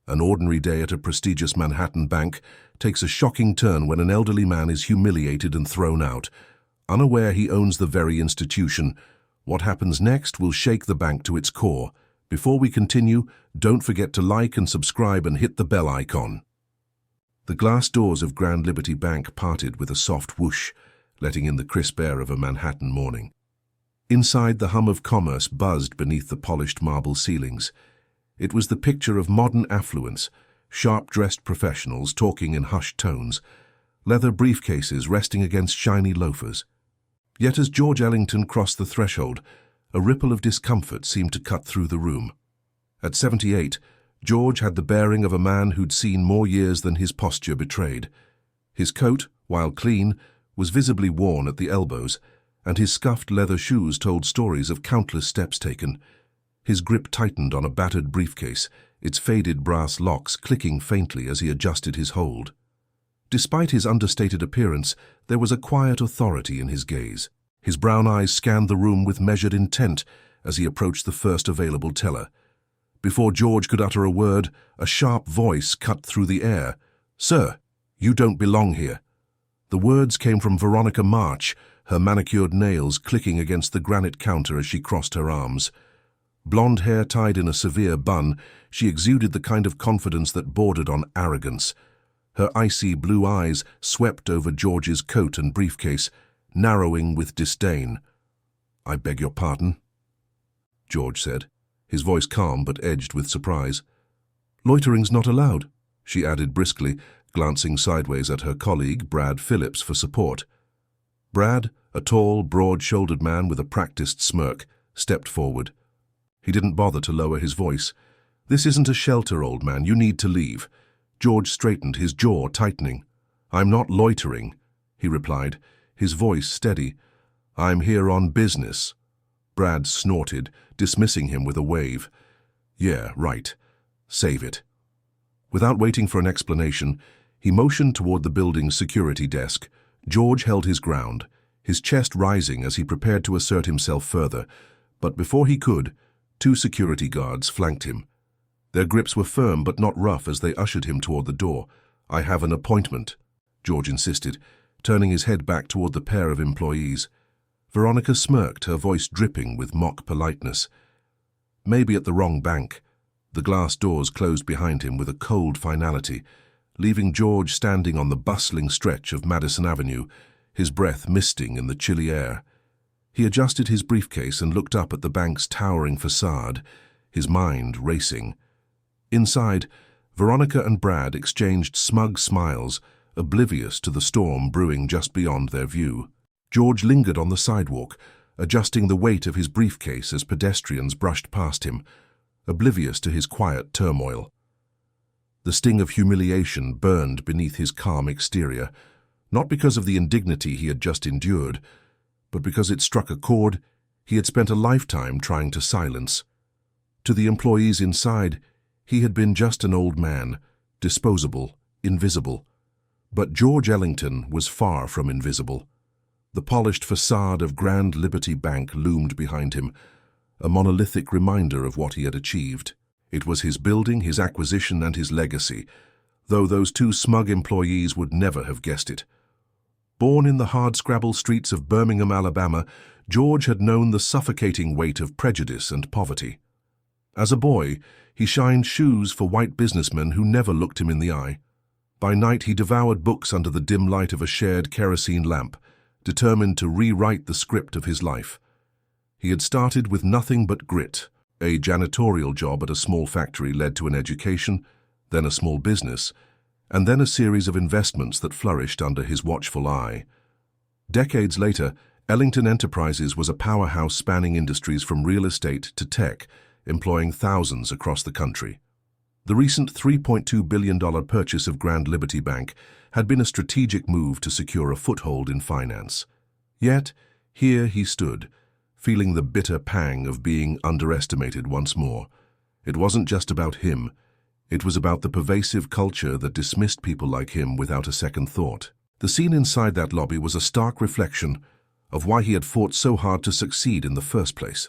An ordinary day at a prestigious Manhattan bank takes a shocking turn when an elderly man is humiliated and thrown out. Unaware he owns the very institution, what happens next will shake the bank to its core. Before we continue, don't forget to like and subscribe and hit the bell icon. The glass doors of Grand Liberty Bank parted with a soft whoosh, letting in the crisp air of a Manhattan morning. Inside, the hum of commerce buzzed beneath the polished marble ceilings. It was the picture of modern affluence, sharp-dressed professionals talking in hushed tones, leather briefcases resting against shiny loafers. Yet as George Ellington crossed the threshold, a ripple of discomfort seemed to cut through the room. At 78, George had the bearing of a man who'd seen more years than his posture betrayed. His coat, while clean, was visibly worn at the elbows, and his scuffed leather shoes told stories of countless steps taken. His grip tightened on a battered briefcase, its faded brass locks clicking faintly as he adjusted his hold. Despite his understated appearance, there was a quiet authority in his gaze. His brown eyes scanned the room with measured intent as he approached the first available teller. Before George could utter a word, a sharp voice cut through the air. "Sir, you don't belong here." The words came from Veronica March, her manicured nails clicking against the granite counter as she crossed her arms. Blonde hair tied in a severe bun, she exuded the kind of confidence that bordered on arrogance. Her icy blue eyes swept over George's coat and briefcase, narrowing with disdain. "I beg your pardon," George said, his voice calm but edged with surprise. "Loitering's not allowed," she added briskly, glancing sideways at her colleague, Brad Phillips, for support. Brad, a tall, broad-shouldered man with a practiced smirk, stepped forward. He didn't bother to lower his voice. "This isn't a shelter, old man. You need to leave." George straightened, his jaw tightening. "I'm not loitering," he replied, his voice steady. "I'm here on business." Brad snorted, dismissing him with a wave. "Yeah, right. Save it." Without waiting for an explanation, he motioned toward the building's security desk. George held his ground, his chest rising as he prepared to assert himself further. But before he could, two security guards flanked him. Their grips were firm but not rough as they ushered him toward the door. "I have an appointment," George insisted, turning his head back toward the pair of employees. Veronica smirked, her voice dripping with mock politeness. Maybe at the wrong bank. The glass doors closed behind him with a cold finality, leaving George standing on the bustling stretch of Madison Avenue, his breath misting in the chilly air. He adjusted his briefcase and looked up at the bank's towering facade, his mind racing. Inside, Veronica and Brad exchanged smug smiles, oblivious to the storm brewing just beyond their view. George lingered on the sidewalk, adjusting the weight of his briefcase as pedestrians brushed past him, oblivious to his quiet turmoil. The sting of humiliation burned beneath his calm exterior, not because of the indignity he had just endured, but because it struck a chord he had spent a lifetime trying to silence. To the employees inside, he had been just an old man, disposable, invisible. But George Ellington was far from invisible. The polished facade of Grand Liberty Bank loomed behind him, a monolithic reminder of what he had achieved. It was his building, his acquisition, and his legacy, though those two smug employees would never have guessed it. Born in the hardscrabble streets of Birmingham, Alabama, George had known the suffocating weight of prejudice and poverty. As a boy, he shined shoes for white businessmen who never looked him in the eye. By night, he devoured books under the dim light of a shared kerosene lamp, determined to rewrite the script of his life. He had started with nothing but grit. A janitorial job at a small factory led to an education, then a small business, and then a series of investments that flourished under his watchful eye. Decades later, Ellington Enterprises was a powerhouse spanning industries from real estate to tech, employing thousands across the country. The recent $3.2 billion purchase of Grand Liberty Bank had been a strategic move to secure a foothold in finance. Yet, here he stood, feeling the bitter pang of being underestimated once more. It wasn't just about him. It was about the pervasive culture that dismissed people like him without a second thought. The scene inside that lobby was a stark reflection of why he had fought so hard to succeed in the first place.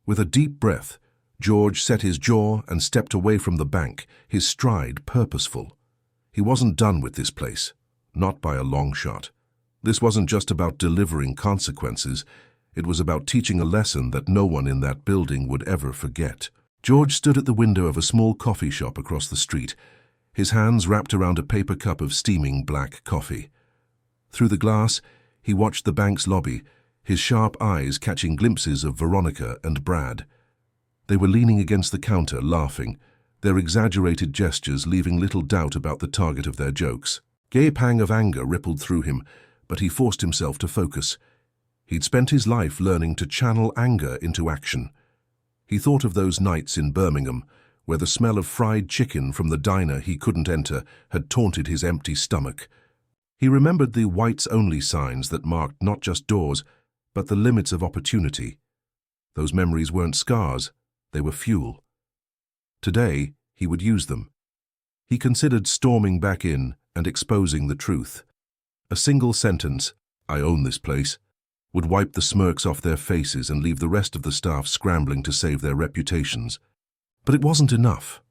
With a deep breath, George set his jaw and stepped away from the bank, his stride purposeful. He wasn't done with this place, not by a long shot. This wasn't just about delivering consequences, it was about teaching a lesson that no one in that building would ever forget. George stood at the window of a small coffee shop across the street, his hands wrapped around a paper cup of steaming black coffee. Through the glass, he watched the bank's lobby, his sharp eyes catching glimpses of Veronica and Brad. They were leaning against the counter, laughing, their exaggerated gestures leaving little doubt about the target of their jokes. A gay pang of anger rippled through him, but he forced himself to focus. He'd spent his life learning to channel anger into action. He thought of those nights in Birmingham, where the smell of fried chicken from the diner he couldn't enter had taunted his empty stomach. He remembered the whites-only signs that marked not just doors, but the limits of opportunity. Those memories weren't scars, they were fuel. Today, he would use them. He considered storming back in and exposing the truth. A single sentence, "I own this place," would wipe the smirks off their faces and leave the rest of the staff scrambling to save their reputations. But it wasn't enough.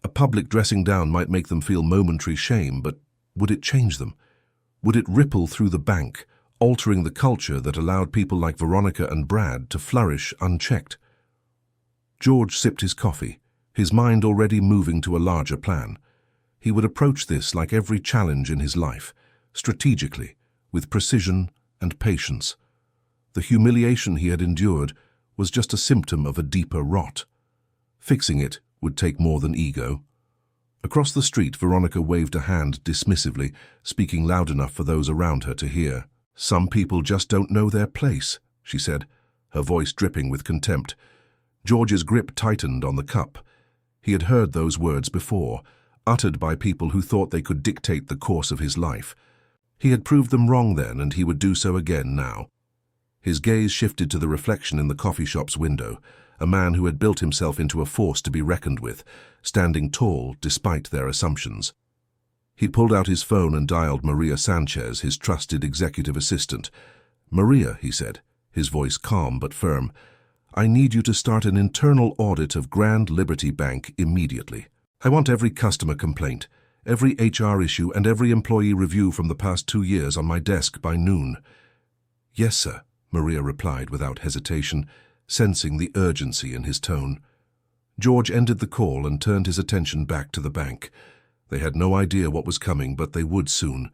A public dressing down might make them feel momentary shame, but would it change them? Would it ripple through the bank, altering the culture that allowed people like Veronica and Brad to flourish unchecked? George sipped his coffee, his mind already moving to a larger plan. He would approach this like every challenge in his life, strategically, with precision and patience. The humiliation he had endured was just a symptom of a deeper rot. Fixing it would take more than ego. Across the street, Veronica waved a hand dismissively, speaking loud enough for those around her to hear. "Some people just don't know their place," she said, her voice dripping with contempt. George's grip tightened on the cup. He had heard those words before, uttered by people who thought they could dictate the course of his life. He had proved them wrong then, and he would do so again now. His gaze shifted to the reflection in the coffee shop's window, a man who had built himself into a force to be reckoned with, standing tall despite their assumptions. He pulled out his phone and dialed Maria Sanchez, his trusted executive assistant. "Maria," he said, his voice calm but firm, "I need you to start an internal audit of Grand Liberty Bank immediately. I want every customer complaint, every HR issue, and every employee review from the past 2 years on my desk by noon." "Yes, sir," Maria replied without hesitation, sensing the urgency in his tone. George ended the call and turned his attention back to the bank. They had no idea what was coming, but they would soon.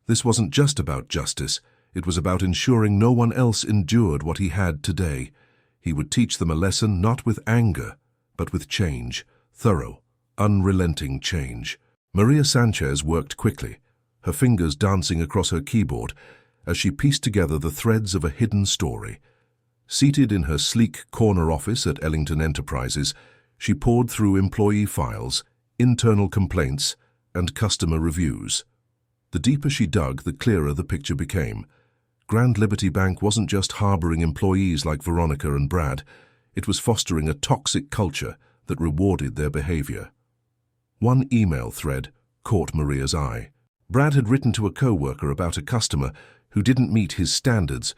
This wasn't just about justice. It was about ensuring no one else endured what he had today. He would teach them a lesson not with anger, but with change, thorough, unrelenting change. Maria Sanchez worked quickly, her fingers dancing across her keyboard as she pieced together the threads of a hidden story. Seated in her sleek corner office at Ellington Enterprises, she pored through employee files, internal complaints, and customer reviews. The deeper she dug, the clearer the picture became. Grand Liberty Bank wasn't just harboring employees like Veronica and Brad. It was fostering a toxic culture that rewarded their behavior. One email thread caught Maria's eye. Brad had written to a co-worker about a customer who didn't meet his standards,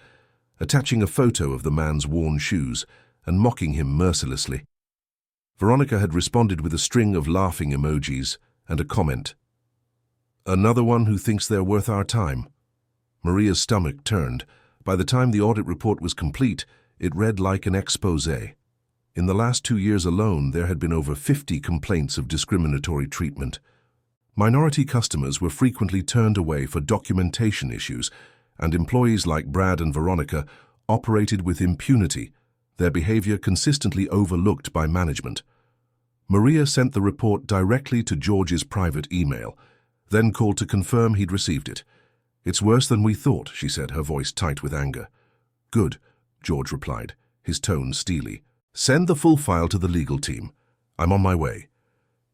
attaching a photo of the man's worn shoes and mocking him mercilessly. Veronica had responded with a string of laughing emojis and a comment. "Another one who thinks they're worth our time." Maria's stomach turned. By the time the audit report was complete, it read like an exposé. In the last 2 years alone, there had been over 50 complaints of discriminatory treatment. Minority customers were frequently turned away for documentation issues, and employees like Brad and Veronica operated with impunity, their behavior consistently overlooked by management. Maria sent the report directly to George's private email, then called to confirm he'd received it. "It's worse than we thought," she said, her voice tight with anger. "Good," George replied, his tone steely. "Send the full file to the legal team. I'm on my way."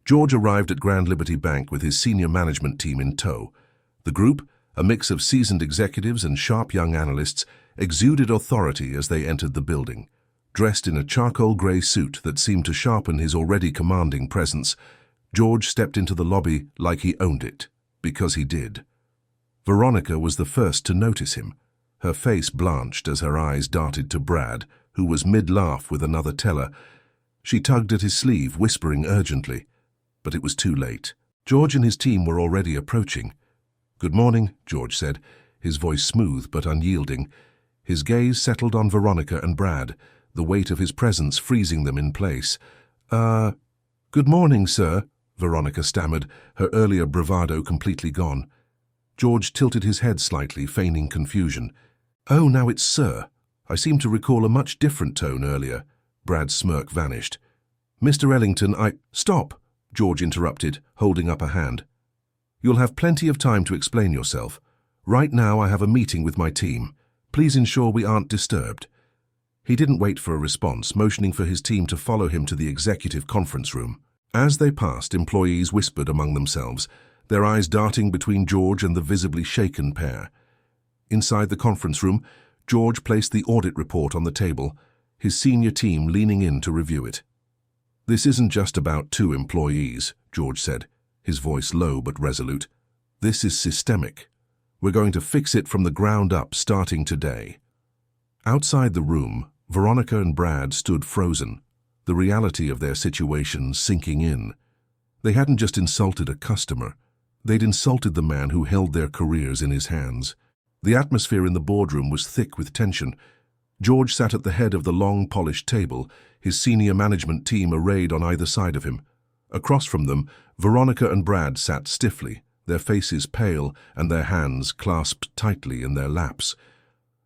George arrived at Grand Liberty Bank with his senior management team in tow. The group, a mix of seasoned executives and sharp young analysts, exuded authority as they entered the building. Dressed in a charcoal grey suit that seemed to sharpen his already commanding presence, George stepped into the lobby like he owned it, because he did. Veronica was the first to notice him. Her face blanched as her eyes darted to Brad, who was mid-laugh with another teller. She tugged at his sleeve, whispering urgently. But it was too late. George and his team were already approaching. "Good morning," George said, his voice smooth but unyielding. His gaze settled on Veronica and Brad, the weight of his presence freezing them in place. Good morning, sir," Veronica stammered, her earlier bravado completely gone. George tilted his head slightly, feigning confusion. "Oh, now it's sir. I seem to recall a much different tone earlier." Brad's smirk vanished. "Mr. Ellington, Stop," George interrupted, holding up a hand. "You'll have plenty of time to explain yourself. Right now I have a meeting with my team. Please ensure we aren't disturbed." He didn't wait for a response, motioning for his team to follow him to the executive conference room. As they passed, employees whispered among themselves, their eyes darting between George and the visibly shaken pair. Inside the conference room, George placed the audit report on the table, his senior team leaning in to review it. "This isn't just about 2 employees," George said, his voice low but resolute. "This is systemic. We're going to fix it from the ground up starting today." Outside the room, Veronica and Brad stood frozen, the reality of their situation sinking in. They hadn't just insulted a customer. They'd insulted the man who held their careers in his hands. The atmosphere in the boardroom was thick with tension. George sat at the head of the long, polished table, his senior management team arrayed on either side of him. Across from them, Veronica and Brad sat stiffly, their faces pale and their hands clasped tightly in their laps.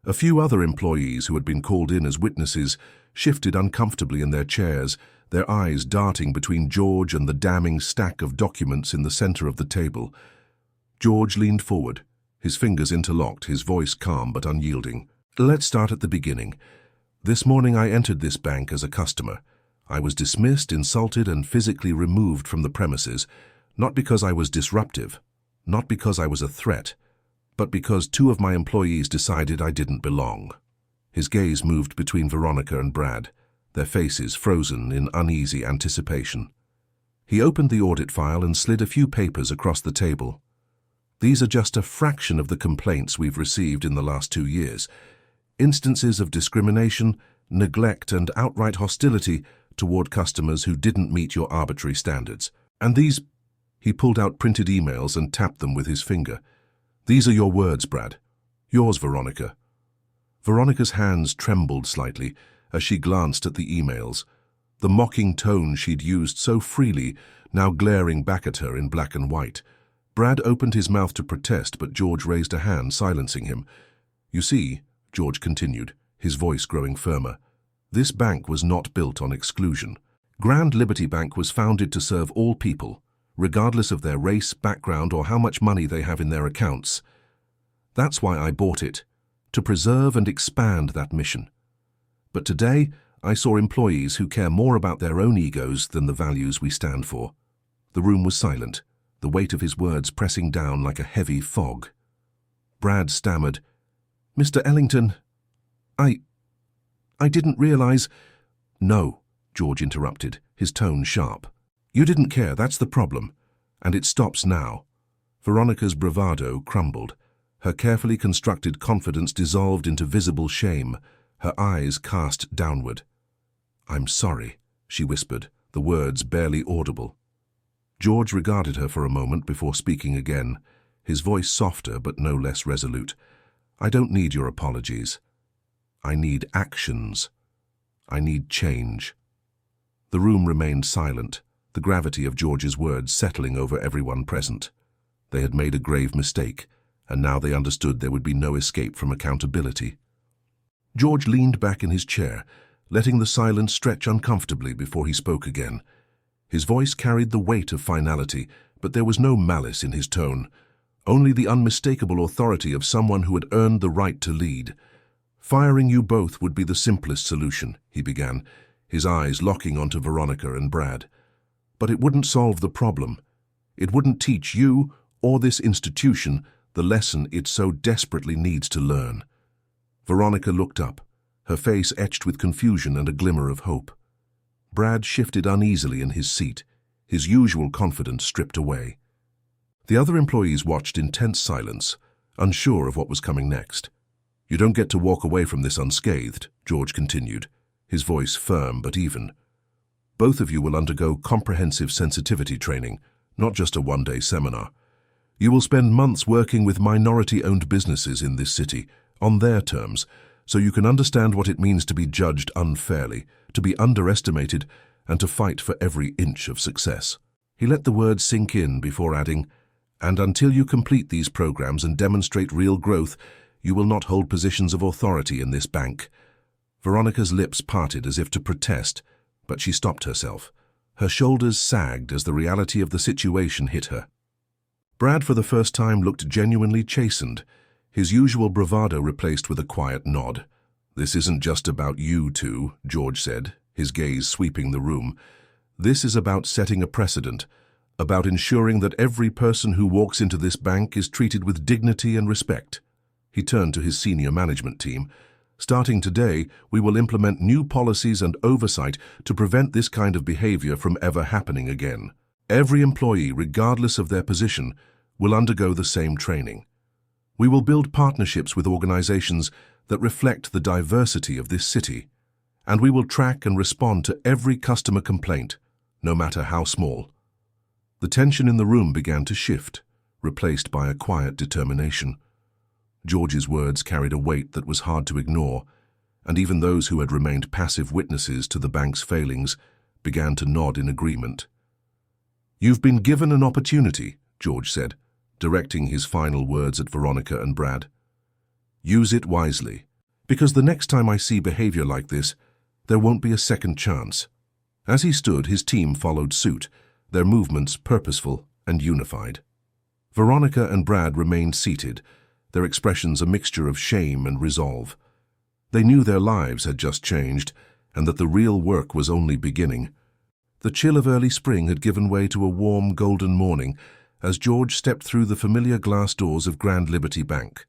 A few other employees who had been called in as witnesses shifted uncomfortably in their chairs, their eyes darting between George and the damning stack of documents in the center of the table. George leaned forward, his fingers interlocked, his voice calm but unyielding. "Let's start at the beginning. This morning I entered this bank as a customer. I was dismissed, insulted, and physically removed from the premises, not because I was disruptive, not because I was a threat, but because 2 of my employees decided I didn't belong." His gaze moved between Veronica and Brad, their faces frozen in uneasy anticipation. He opened the audit file and slid a few papers across the table. "These are just a fraction of the complaints we've received in the last 2 years. Instances of discrimination, neglect, and outright hostility toward customers who didn't meet your arbitrary standards. And these—" He pulled out printed emails and tapped them with his finger. "These are your words, Brad. Yours, Veronica." Veronica's hands trembled slightly as she glanced at the emails, the mocking tone she'd used so freely now glaring back at her in black and white. Brad opened his mouth to protest, but George raised a hand, silencing him. "You see," George continued, his voice growing firmer, "this bank was not built on exclusion. Grand Liberty Bank was founded to serve all people, regardless of their race, background, or how much money they have in their accounts. That's why I bought it, to preserve and expand that mission. But today, I saw employees who care more about their own egos than the values we stand for." The room was silent, the weight of his words pressing down like a heavy fog. Brad stammered, "Mr. Ellington, I didn't realize—" "No," George interrupted, his tone sharp. "You didn't care, that's the problem. And it stops now." Veronica's bravado crumbled. Her carefully constructed confidence dissolved into visible shame, her eyes cast downward. "I'm sorry," she whispered, the words barely audible. George regarded her for a moment before speaking again, his voice softer but no less resolute. "I don't need your apologies. I need actions. I need change." The room remained silent, the gravity of George's words settling over everyone present. They had made a grave mistake, and now they understood there would be no escape from accountability. George leaned back in his chair, letting the silence stretch uncomfortably before he spoke again. His voice carried the weight of finality, but there was no malice in his tone, only the unmistakable authority of someone who had earned the right to lead. "Firing you both would be the simplest solution," he began, his eyes locking onto Veronica and Brad. "But it wouldn't solve the problem. It wouldn't teach you or this institution the lesson it so desperately needs to learn." Veronica looked up, her face etched with confusion and a glimmer of hope. Brad shifted uneasily in his seat, his usual confidence stripped away. The other employees watched in tense silence, unsure of what was coming next. "You don't get to walk away from this unscathed," George continued, his voice firm but even. Both of you will undergo comprehensive sensitivity training, not just a one-day seminar. You will spend months working with minority-owned businesses in this city, on their terms, so you can understand what it means to be judged unfairly, to be underestimated, and to fight for every inch of success. He let the words sink in before adding, "And until you complete these programs and demonstrate real growth, you will not hold positions of authority in this bank." Veronica's lips parted as if to protest, but she stopped herself. Her shoulders sagged as the reality of the situation hit her. Brad, for the first time, looked genuinely chastened, his usual bravado replaced with a quiet nod. "This isn't just about you two," George said, his gaze sweeping the room. "This is about setting a precedent, about ensuring that every person who walks into this bank is treated with dignity and respect." He turned to his senior management team. "Starting today, we will implement new policies and oversight to prevent this kind of behavior from ever happening again. Every employee, regardless of their position, will undergo the same training. We will build partnerships with organizations that reflect the diversity of this city, and we will track and respond to every customer complaint, no matter how small." The tension in the room began to shift, replaced by a quiet determination. George's words carried a weight that was hard to ignore, and even those who had remained passive witnesses to the bank's failings began to nod in agreement. "You've been given an opportunity," George said, directing his final words at Veronica and Brad. "Use it wisely, because the next time I see behavior like this, there won't be a second chance." As he stood, his team followed suit, their movements purposeful and unified. Veronica and Brad remained seated, their expressions a mixture of shame and resolve. They knew their lives had just changed, and that the real work was only beginning. The chill of early spring had given way to a warm, golden morning as George stepped through the familiar glass doors of Grand Liberty Bank.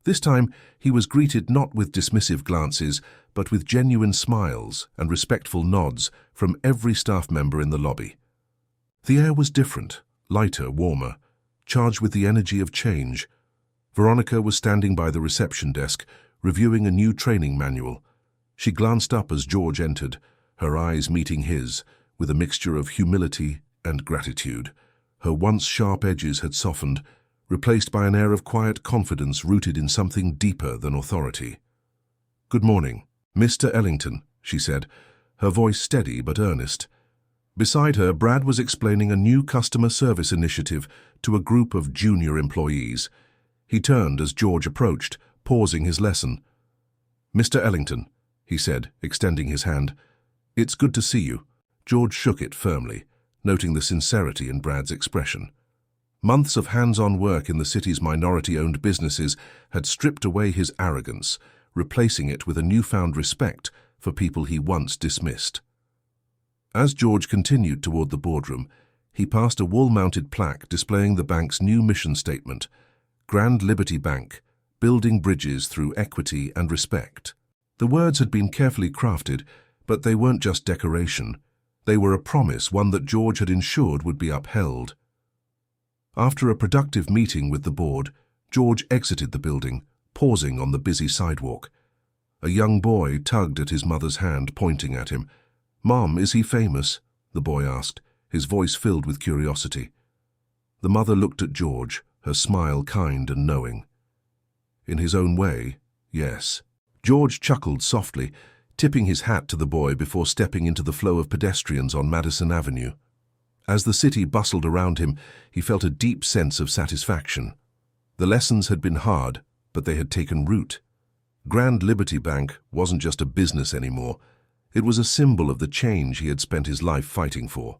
This time, he was greeted not with dismissive glances, but with genuine smiles and respectful nods from every staff member in the lobby. The air was different, lighter, warmer, charged with the energy of change. Veronica was standing by the reception desk, reviewing a new training manual. She glanced up as George entered, her eyes meeting his, with a mixture of humility and gratitude. Her once sharp edges had softened, replaced by an air of quiet confidence rooted in something deeper than authority. "Good morning, Mr. Ellington," she said, her voice steady but earnest. Beside her, Brad was explaining a new customer service initiative to a group of junior employees. He turned as George approached, pausing his lesson. "Mr. Ellington," he said, extending his hand. "It's good to see you." George shook it firmly, noting the sincerity in Brad's expression. Months of hands-on work in the city's minority-owned businesses had stripped away his arrogance, replacing it with a newfound respect for people he once dismissed. As George continued toward the boardroom, he passed a wall-mounted plaque displaying the bank's new mission statement, Grand Liberty Bank, building bridges through equity and respect. The words had been carefully crafted, but they weren't just decoration. They were a promise, one that George had ensured would be upheld. After a productive meeting with the board, George exited the building, pausing on the busy sidewalk. A young boy tugged at his mother's hand, pointing at him. "Mom, is he famous?" the boy asked, his voice filled with curiosity. The mother looked at George, her smile kind and knowing. In his own way, yes. George chuckled softly, tipping his hat to the boy before stepping into the flow of pedestrians on Madison Avenue. As the city bustled around him, he felt a deep sense of satisfaction. The lessons had been hard, but they had taken root. Grand Liberty Bank wasn't just a business anymore. It was a symbol of the change he had spent his life fighting for.